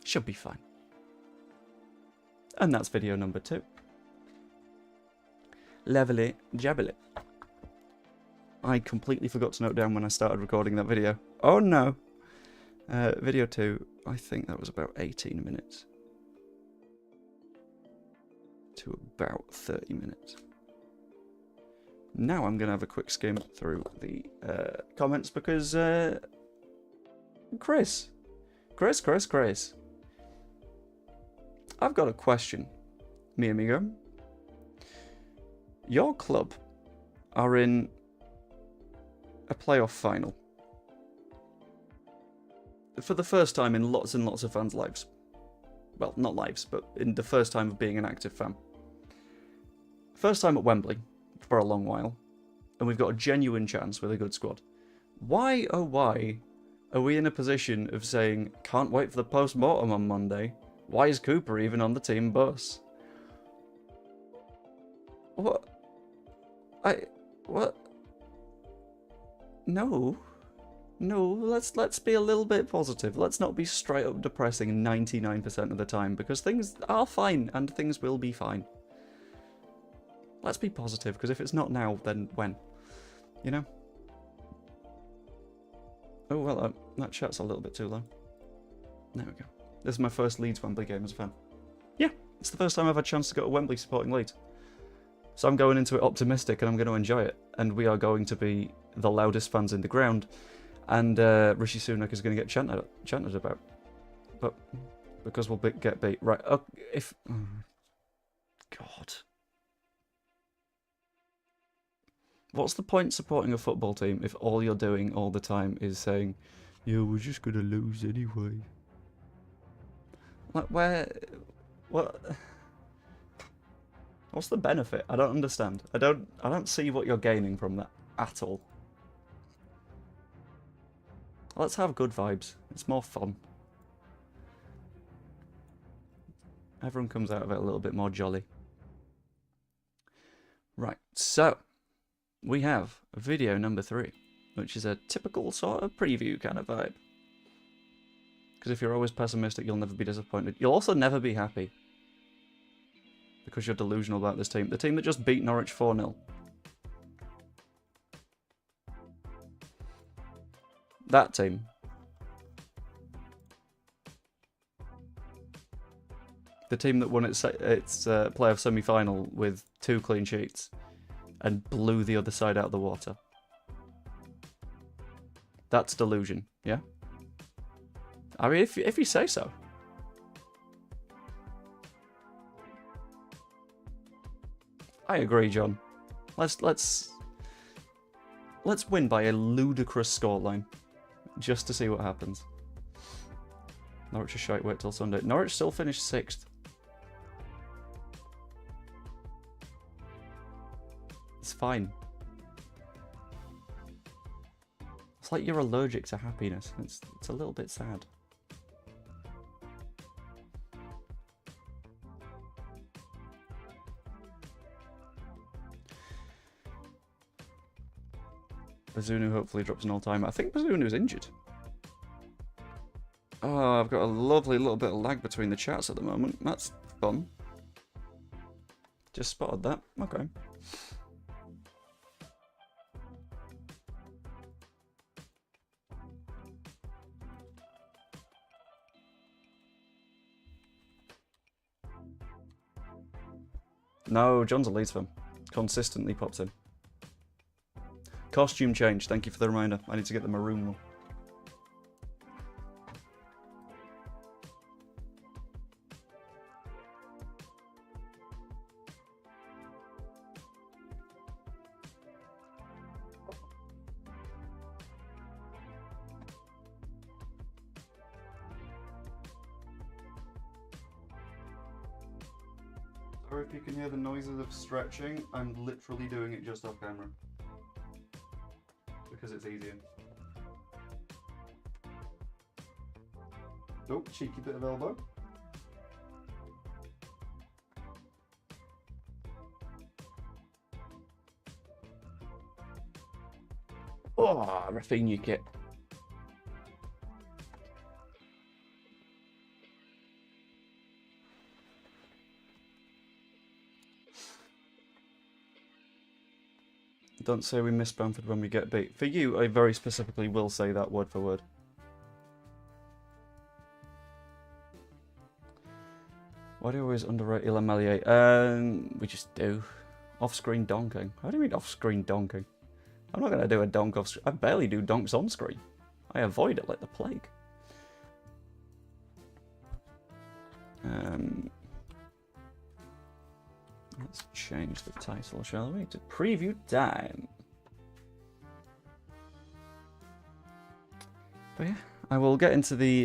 Should be fine. And that's video number 2. Levelly jabbly. I completely forgot to note down when I started recording that video. Oh no! Video 2, I think that was about 18 minutes. To about 30 minutes. Now I'm going to have a quick skim through the comments because Chris, I've got a question, mi amigo. Your club are in a playoff final for the first time in lots and lots of fans' lives. Well, not lives, but in the first time of being an active fan. First time at Wembley for a long while, and we've got a genuine chance with a good squad. Why, oh why, are we in a position of saying, can't wait for the post-mortem on Monday? Why is Cooper even on the team bus? What? What? No, let's be a little bit positive. Let's not be straight up depressing 99% of the time, because things are fine, and things will be fine. Let's be positive, because if it's not now, then when? You know? Oh, well, that chat's a little bit too low. There we go. This is my first Leeds Wembley game as a fan. Yeah, it's the first time I've had a chance to go to Wembley supporting Leeds. So I'm going into it optimistic, and I'm going to enjoy it. And we are going to be the loudest fans in the ground. And Rishi Sunak is going to get chanted about. But because we'll get beat. Right, if... Oh, God. What's the point supporting a football team if all you're doing all the time is saying, yeah, we're just going to lose anyway? Like, what's the benefit? I don't understand. I don't see what you're gaining from that at all. Let's have good vibes. It's more fun. Everyone comes out of it a little bit more jolly. Right, so we have video number 3, which is a typical sort of preview kind of vibe. Because if you're always pessimistic, you'll never be disappointed. You'll also never be happy. Because you're delusional about this team. The team that just beat Norwich 4-0. That team. The team that won its playoff semi-final with 2 clean sheets and blew the other side out of the water. That's delusion, yeah? I mean, if you say so. I agree, John. Let's win by a ludicrous scoreline, just to see what happens. Norwich is shite. Wait till Sunday. Norwich still finished 6th. It's fine. It's like you're allergic to happiness. It's a little bit sad. Bazunu hopefully drops an all-timer. I think Bazunu's injured. Oh, I've got a lovely little bit of lag between the chats at the moment. That's fun. Just spotted that. Okay. No, John's a Leeds fan. Consistently pops in. Costume change. Thank you for the reminder. I need to get the maroon one. Or if you can hear the noises of stretching, I'm literally doing it just off camera. Because it's easier. Oh, cheeky bit of elbow. Oh, Rafinha kit. Don't say we miss Bamford when we get beat. For you, I very specifically will say that word for word. Why do you always underrate Ilham Malié? We just do. Off-screen donking. How do you mean off-screen donking? I'm not going to do a donk off-screen. I barely do donks on-screen. I avoid it like the plague. Let's change the title, shall we, to Preview Time. But yeah, I will get into the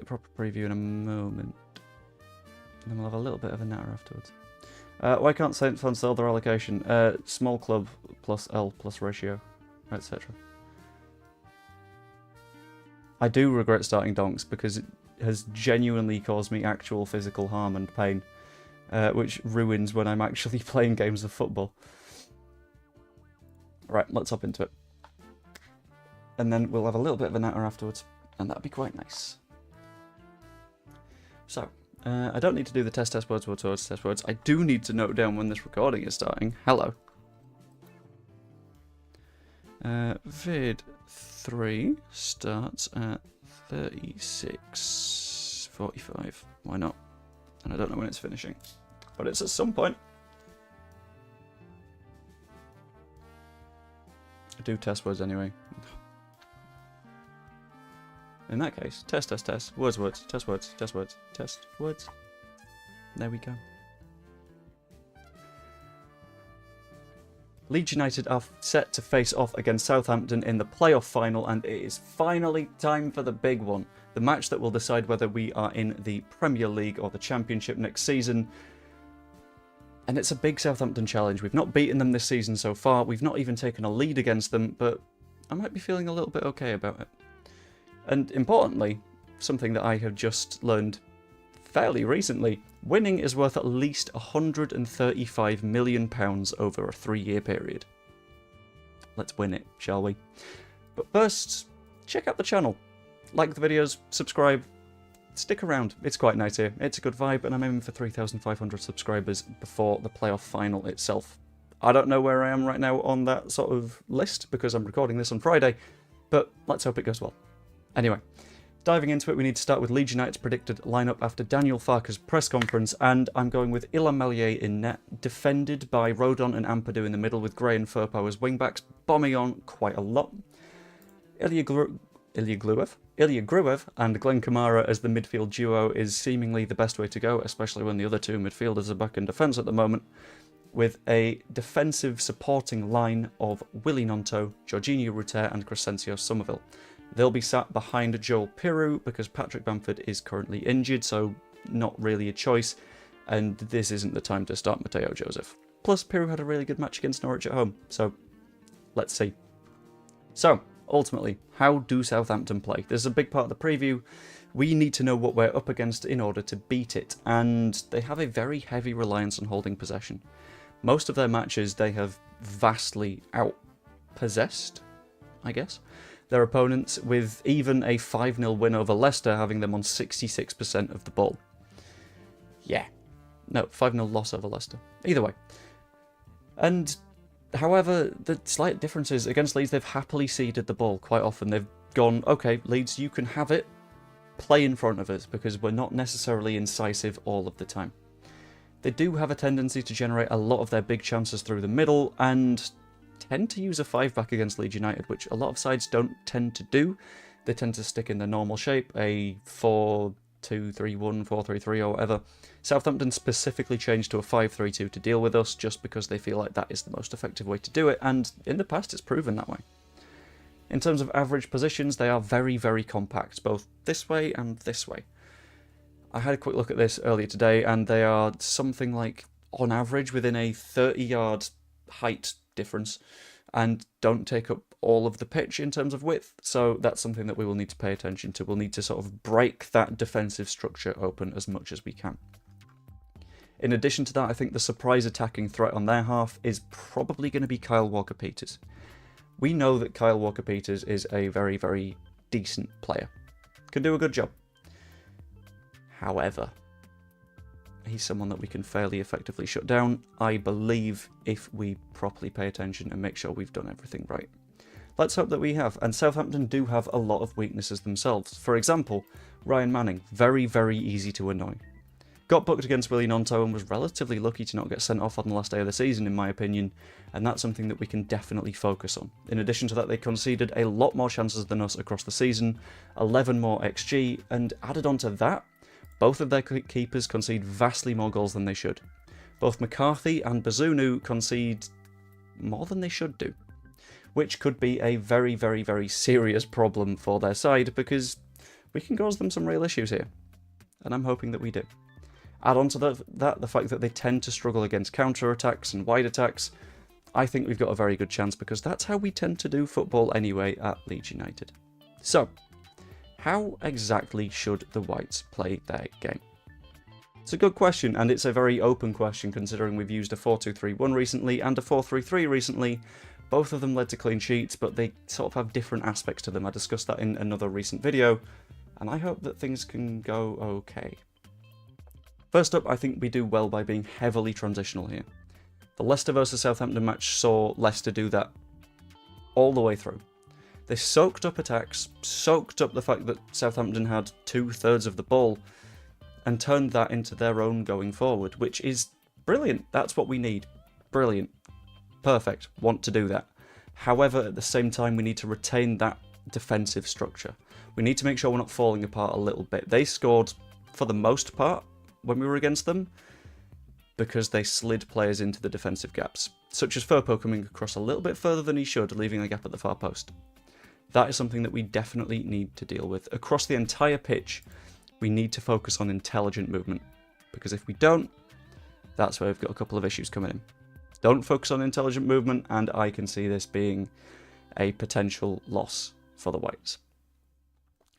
proper preview in a moment. And then we'll have a little bit of a natter afterwards. Why can't Saints fans sell their allocation? Small club plus L plus ratio, etc. I do regret starting donks because it has genuinely caused me actual physical harm and pain, which ruins when I'm actually playing games of football. Right, let's hop into it. And then we'll have a little bit of a natter afterwards, and that'd be quite nice. So, I don't need to do the test words. I do need to note down when this recording is starting. Hello. Vid 3 starts at 36:45. Why not? And I don't know when it's finishing, but it's at some point. I do test words anyway. In that case, test, words, test words. There we go. Leeds United are set to face off against Southampton in the playoff final, and it is finally time for the big one. The match that will decide whether we are in the Premier League or the Championship next season. And it's a big Southampton challenge. We've not beaten them this season so far. We've not even taken a lead against them, but I might be feeling a little bit okay about it. And importantly, something that I have just learned fairly recently, winning is worth at least £135 million over a 3-year period. Let's win it, shall we? But first, check out the channel. Like the videos, subscribe, stick around. It's quite nice here. It's a good vibe, and I'm aiming for 3,500 subscribers before the playoff final itself. I don't know where I am right now on that sort of list, because I'm recording this on Friday, but let's hope it goes well. Anyway, diving into it, we need to start with Leeds United's predicted lineup after Daniel Farke's press conference, and I'm going with Ilham Melier in net, defended by Rodon and Ampadu in the middle, with Gray and Firpo as wingbacks, bombing on quite a lot. Ilya Gruev and Glenn Kamara as the midfield duo is seemingly the best way to go, especially when the other two midfielders are back in defence at the moment, with a defensive supporting line of Willy Gnonto, Jorginho Rutter and Crescencio Somerville. They'll be sat behind Joel Piroe because Patrick Bamford is currently injured, so not really a choice, and this isn't the time to start Mateo Joseph. Plus, Piroe had a really good match against Norwich at home, so let's see. So, ultimately, how do Southampton play? This is a big part of the preview. We need to know what we're up against in order to beat it, and they have a very heavy reliance on holding possession. Most of their matches they have vastly outpossessed, I guess, their opponents, with even a 5-0 win over Leicester having them on 66% of the ball. Yeah. No, 5-0 loss over Leicester. Either way. And, however, the slight difference is, against Leeds, they've happily ceded the ball quite often. They've gone, okay, Leeds, you can have it, play in front of us, because we're not necessarily incisive all of the time. They do have a tendency to generate a lot of their big chances through the middle, and tend to use a 5-back against Leeds United, which a lot of sides don't tend to do. They tend to stick in their normal shape, a 4-2-3-1, 4-3-3 or whatever. Southampton specifically changed to a 5-3-2 to deal with us, just because they feel like that is the most effective way to do it, and in the past it's proven that way. In terms of average positions, they are very, very compact, both this way and this way. I had a quick look at this earlier today, and they are something like, on average, within a 30-yard height difference, and don't take up all of the pitch in terms of width, so that's something that we will need to pay attention to. We'll need to sort of break that defensive structure open as much as we can. In addition to that, I think the surprise attacking threat on their half is probably going to be Kyle Walker-Peters. We know that Kyle Walker-Peters is a very, very decent player. Can do a good job. However, he's someone that we can fairly effectively shut down, I believe, if we properly pay attention and make sure we've done everything right. Let's hope that we have, and Southampton do have a lot of weaknesses themselves. For example, Ryan Manning, very, very easy to annoy. Got booked against Willie Gnonto and was relatively lucky to not get sent off on the last day of the season, in my opinion, and that's something that we can definitely focus on. In addition to that, they conceded a lot more chances than us across the season, 11 more XG, and added on to that, both of their keepers concede vastly more goals than they should. Both McCarthy and Bazunu concede more than they should do, which could be a very, very, very serious problem for their side, because we can cause them some real issues here, and I'm hoping that we do. Add on to that the fact that they tend to struggle against counter-attacks and wide attacks. I think we've got a very good chance, because that's how we tend to do football anyway at Leeds United. So, how exactly should the Whites play their game? It's a good question, and it's a very open question, considering we've used a 4-2-3-1 recently and a 4-3-3 recently. Both of them led to clean sheets, but they sort of have different aspects to them. I discussed that in another recent video, and I hope that things can go okay. First up, I think we do well by being heavily transitional here. The Leicester vs Southampton match saw Leicester do that all the way through. They soaked up attacks, soaked up the fact that Southampton had 2/3 of the ball, and turned that into their own going forward, which is brilliant. That's what we need. Brilliant. Perfect. Want to do that. However, at the same time, we need to retain that defensive structure. We need to make sure we're not falling apart a little bit. They scored, for the most part, when we were against them, because they slid players into the defensive gaps, such as Firpo coming across a little bit further than he should, leaving a gap at the far post. That is something that we definitely need to deal with. Across the entire pitch, we need to focus on intelligent movement, because if we don't, that's where we've got a couple of issues coming in. Don't focus on intelligent movement, and I can see this being a potential loss for the Whites.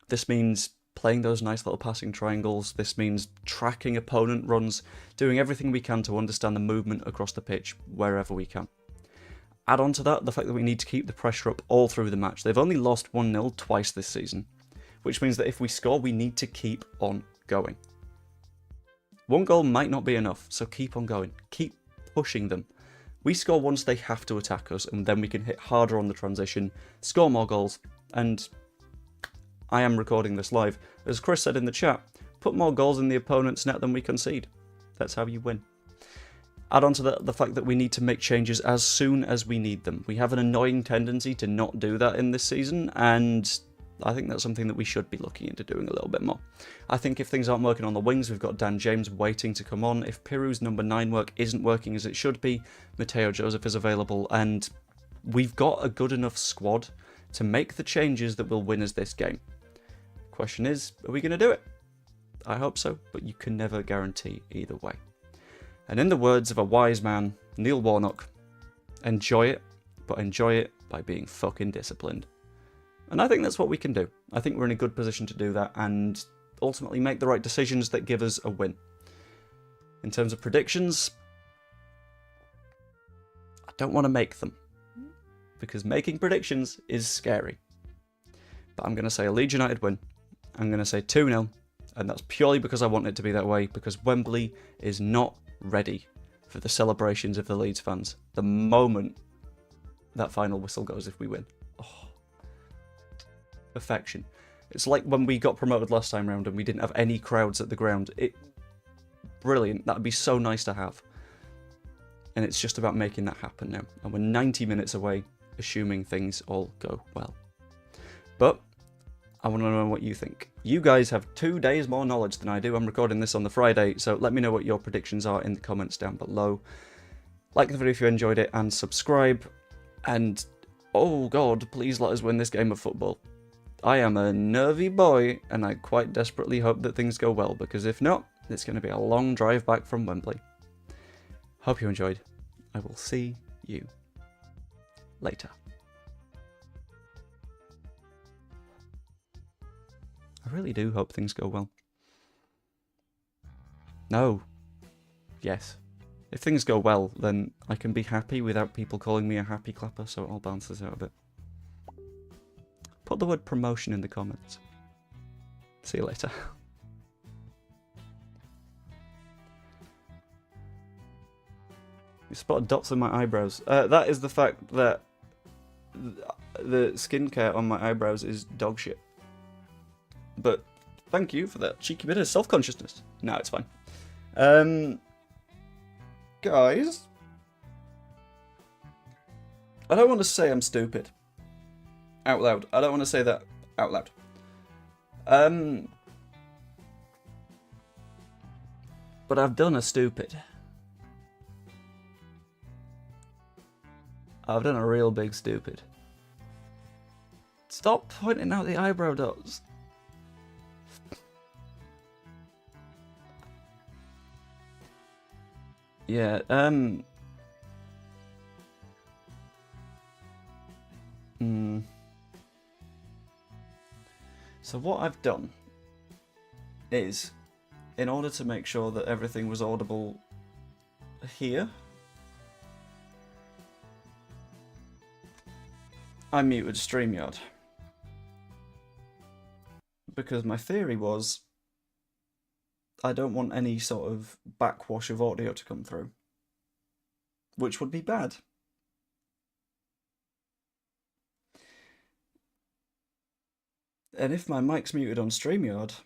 This means playing those nice little passing triangles. This means tracking opponent runs, doing everything we can to understand the movement across the pitch wherever we can. Add on to that the fact that we need to keep the pressure up all through the match. They've only lost 1-0 twice this season, which means that if we score, we need to keep on going. One goal might not be enough, so keep on going. Keep pushing them. We score once, they have to attack us, and then we can hit harder on the transition, score more goals, and I am recording this live. As Chris said in the chat, put more goals in the opponent's net than we concede. That's how you win. Add on to that the fact that we need to make changes as soon as we need them. We have an annoying tendency to not do that in this season, and I think that's something that we should be looking into doing a little bit more. I think if things aren't working on the wings, we've got Dan James waiting to come on. If Piru's number 9 work isn't working as it should be, Mateo Joseph is available, and we've got a good enough squad to make the changes that will win us this game. Question is, are we going to do it? I hope so, but you can never guarantee either way. And in the words of a wise man, Neil Warnock, enjoy it, but enjoy it by being fucking disciplined. And I think that's what we can do. I think we're in a good position to do that and ultimately make the right decisions that give us a win. In terms of predictions, I don't want to make them, because making predictions is scary. But I'm going to say a Leeds United win. I'm going to say 2-0, and that's purely because I want it to be that way, because Wembley is not ready for the celebrations of the Leeds fans the moment that final whistle goes if we win. Oh, perfection. It's like when we got promoted last time round and we didn't have any crowds at the ground. Brilliant. That'd be so nice to have. And it's just about making that happen now. And we're 90 minutes away, assuming things all go well. But I want to know what you think. You guys have 2 days more knowledge than I do. I'm recording this on the Friday, so let me know what your predictions are in the comments down below. Like the video if you enjoyed it, and subscribe. And, oh god, please let us win this game of football. I am a nervy boy, and I quite desperately hope that things go well, because if not, it's going to be a long drive back from Wembley. Hope you enjoyed. I will see you later. I really do hope things go well. No. Yes. If things go well, then I can be happy without people calling me a happy clapper, so it all balances out a bit. Put the word promotion in the comments. See you later. You spotted dots on my eyebrows. That is the fact that the skincare on my eyebrows is dog shit. But thank you for that cheeky bit of self-consciousness. No, it's fine. Guys, I don't want to say I'm stupid. Out loud. I don't want to say that out loud. But I've done a stupid. I've done a real big stupid. Stop pointing out the eyebrow dots. Yeah, So what I've done is, in order to make sure that everything was audible here, I muted StreamYard. Because my theory was, I don't want any sort of backwash of audio to come through, which would be bad. And if my mic's muted on StreamYard,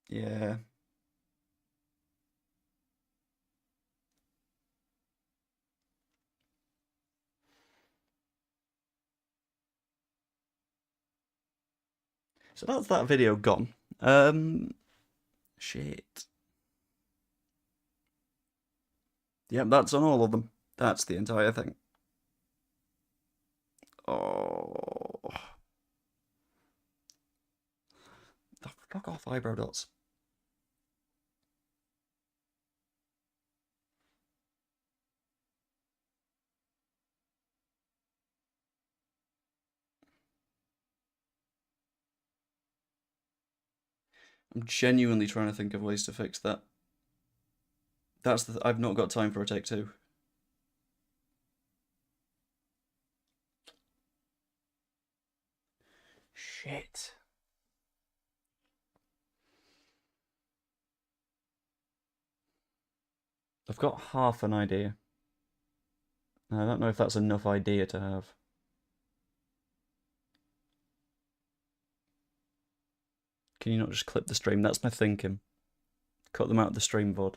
yeah. So that's that video gone. Shit. Yep, that's on all of them. That's the entire thing. Oh. Fuck off, eyebrow dots. I'm genuinely trying to think of ways to fix that. I've not got time for a take two. Shit. I've got half an idea. I don't know if that's enough idea to have. Can you not just clip the stream? That's my thinking. Cut them out of the stream VOD.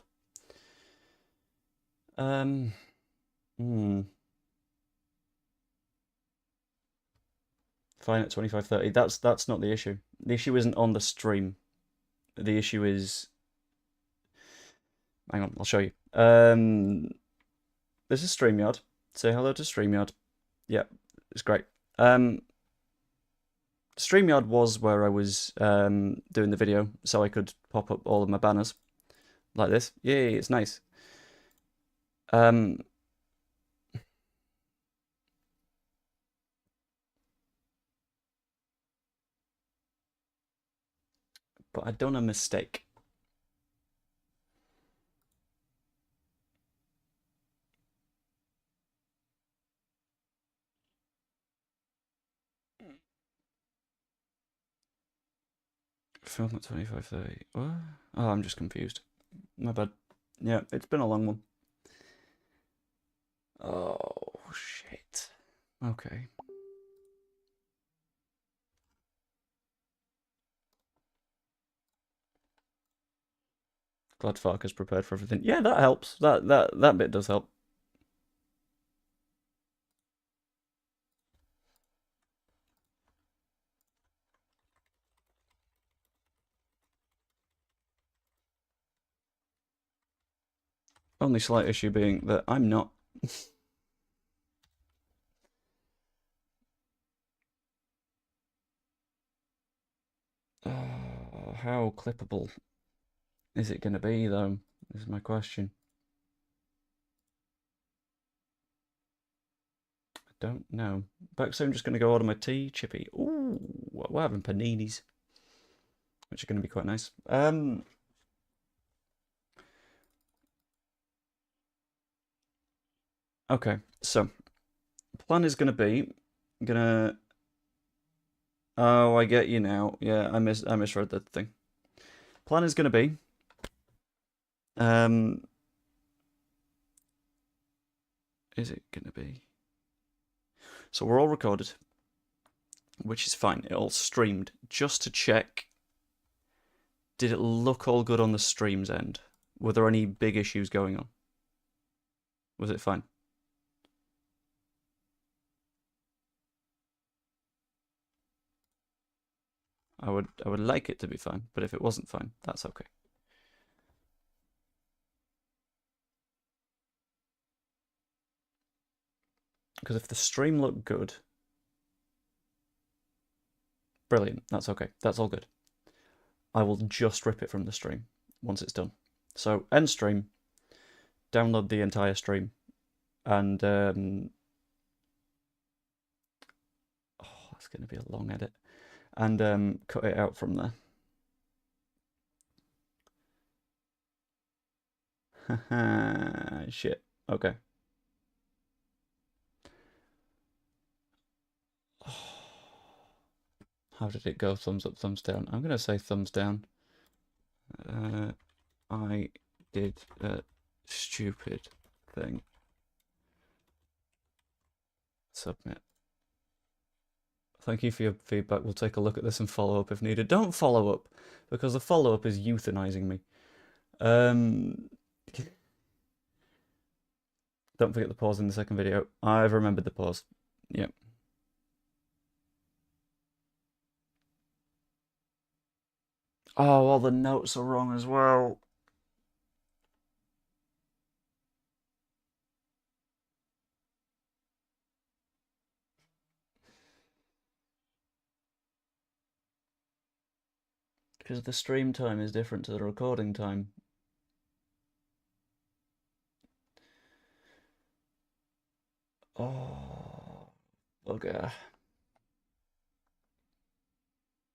Fine at 25:30. That's not the issue. The issue isn't on the stream. The issue is... Hang on, I'll show you. This is StreamYard. Say hello to StreamYard. Yeah, it's great. StreamYard was where I was doing the video, so I could pop up all of my banners like this. Yay, it's nice. But I'd done a mistake. Film at 25:30. What? Oh, I'm just confused. My bad. Yeah, it's been a long one. Oh, shit. Okay. Glad Farke's prepared for everything. Yeah, that helps. That bit does help. Only slight issue being that I'm not. How clippable is it going to be, though? Is my question. I don't know. Back soon, I'm just going to go order my tea, chippy. Ooh, we're having paninis, which are going to be quite nice. Okay, so plan is going to be Oh, I get you now. Yeah, I misread that thing. Plan is going to be is it going to be? So we're all recorded. which is fine. It all streamed just to check. Did it look all good on the stream's end? Were there any big issues going on? Was it fine? I would like it to be fine, but if it wasn't fine, that's okay. Because if the stream looked good, brilliant, that's okay. That's all good. I will just rip it from the stream once it's done. So end stream, download the entire stream, and oh, that's going to be a long edit, and cut it out from there. Shit. Okay. How did it go? Thumbs up, thumbs down. I'm going to say thumbs down. I did a stupid thing. Submit. Thank you for your feedback. We'll take a look at this and follow up if needed. Don't follow up, because the follow-up is euthanizing me. Don't forget the pause in the second video. I've remembered the pause. Yep. Oh, all the notes are wrong as well. Because the stream time is different to the recording time. Oh, okay.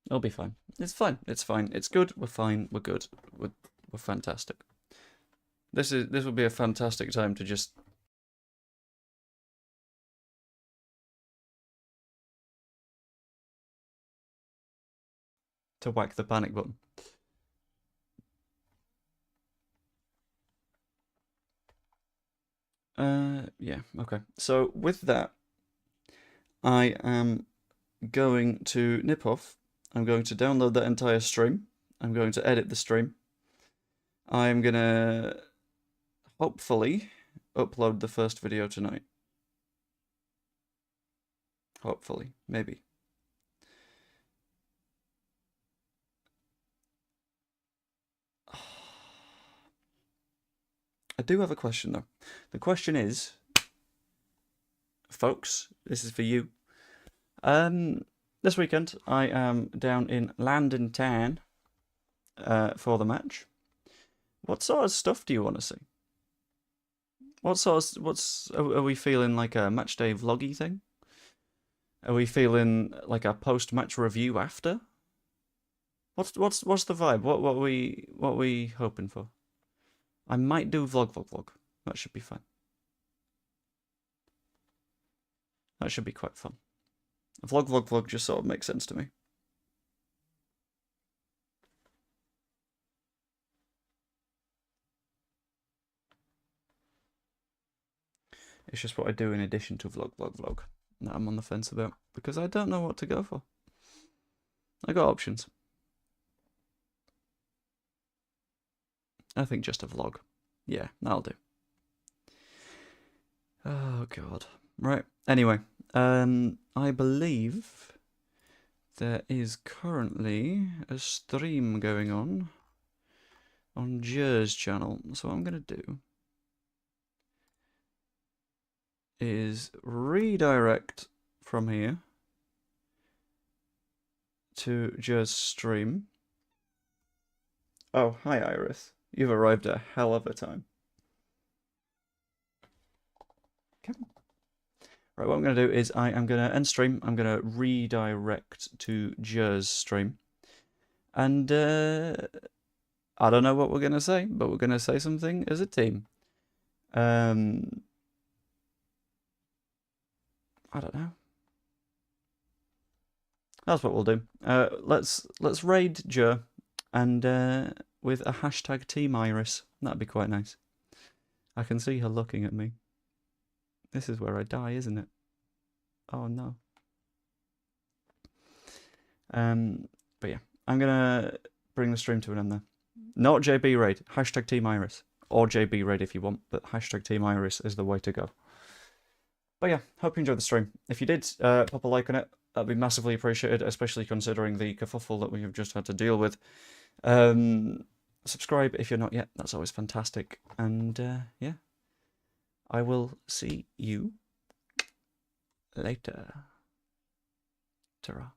It'll be fine. It's fine. It's fine. It's good. We're fine. We're good. We're fantastic. This would be a fantastic time to just whack the panic button. Yeah, okay. So with that, I am going to nip off. I'm going to download that entire stream. I'm going to edit the stream. I'm gonna hopefully upload the first video tonight. Hopefully, maybe. I do have a question though. The question is, folks, this is for you. This weekend I am down in London Town for the match. What sort of stuff do you want to see? Are we feeling like a match day vloggy thing? Are we feeling like a post-match review after? What's the vibe? What are we hoping for? I might do vlog. That should be fun. That should be quite fun. Vlog just sort of makes sense to me. It's just what I do in addition to vlog that I'm on the fence about, because I don't know what to go for. I got options. I think just a vlog. Yeah, that'll do. Oh god. Right. Anyway, I believe there is currently a stream going on Jer's channel. So what I'm gonna do is redirect from here to Jer's stream. Oh, hi Iris. You've arrived at a hell of a time. Okay. Right, what I'm going to do is I am going to end stream. I'm going to redirect to Jer's stream. And I don't know what we're going to say, but we're going to say something as a team. I don't know. That's what we'll do. Let's raid Jer and with a hashtag Team Iris. That'd be quite nice. I can see her looking at me. This is where I die, isn't it? Oh no. But yeah, I'm gonna bring the stream to an end there. Not JB Raid, hashtag Team Iris, or JB Raid if you want, but hashtag Team Iris is the way to go. But yeah, hope you enjoyed the stream. If you did, pop a like on it. That'd be massively appreciated, especially considering the kerfuffle that we have just had to deal with. Subscribe if you're not yet. That's always fantastic. And yeah, I will see you later. Ta-ra.